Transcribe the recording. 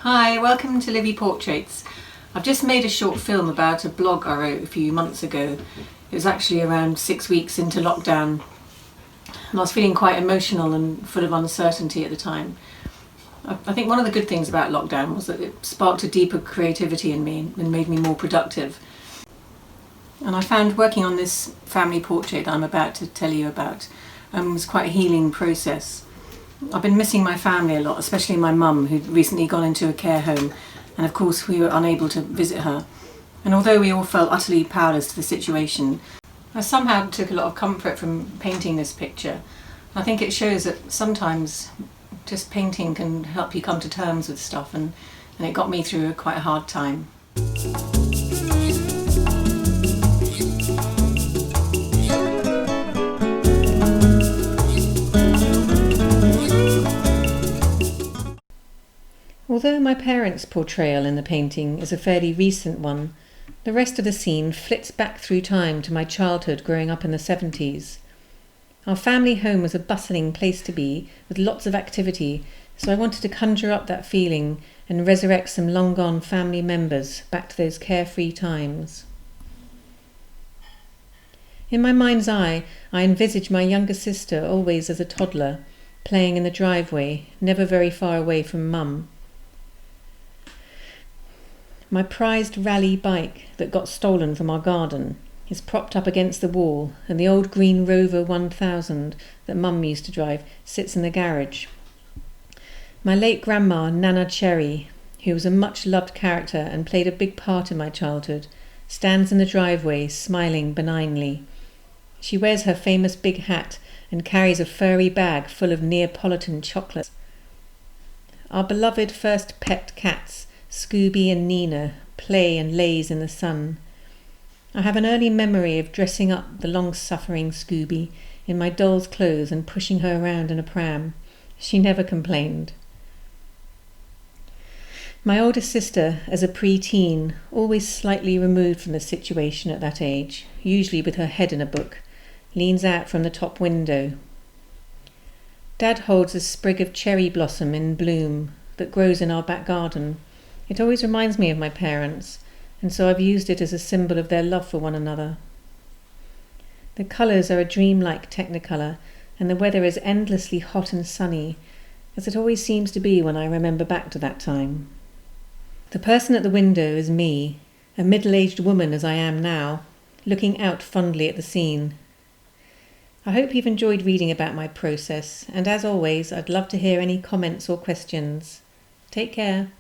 Hi, welcome to Livy Portraits. I've just made a short film about a blog I wrote a few months ago. It was actually around 6 weeks into lockdown, and I was feeling quite emotional and full of uncertainty at the time. I think one of the good things about lockdown was that it sparked a deeper creativity in me and made me more productive. And I found working on this family portrait that I'm about to tell you about was quite a healing process. I've been missing my family a lot, especially my mum, who'd recently gone into a care home, and of course we were unable to visit her. And although we all felt utterly powerless to the situation, I somehow took a lot of comfort from painting this picture. I think it shows that sometimes just painting can help you come to terms with stuff, and it got me through quite a hard time. Although my parents' portrayal in the painting is a fairly recent one, the rest of the scene flits back through time to my childhood growing up in the 70s. Our family home was a bustling place to be, with lots of activity, so I wanted to conjure up that feeling and resurrect some long-gone family members back to those carefree times. In my mind's eye, I envisage my younger sister always as a toddler, playing in the driveway, never very far away from Mum. My prized rally bike that got stolen from our garden is propped up against the wall, and the old green Rover 1000 that Mum used to drive sits in the garage. My late grandma, Nana Cherry, who was a much-loved character and played a big part in my childhood, stands in the driveway, smiling benignly. She wears her famous big hat and carries a furry bag full of Neapolitan chocolates. Our beloved first pet cats, Scooby and Nina, play and laze in the sun. I have an early memory of dressing up the long-suffering Scooby in my doll's clothes and pushing her around in a pram. She never complained. My older sister, as a pre-teen, always slightly removed from the situation at that age, usually with her head in a book, leans out from the top window. Dad holds a sprig of cherry blossom in bloom that grows in our back garden. It always reminds me of my parents, and so I've used it as a symbol of their love for one another. The colours are a dreamlike technicolor, and the weather is endlessly hot and sunny, as it always seems to be when I remember back to that time. The person at the window is me, a middle-aged woman as I am now, looking out fondly at the scene. I hope you've enjoyed reading about my process, and as always, I'd love to hear any comments or questions. Take care.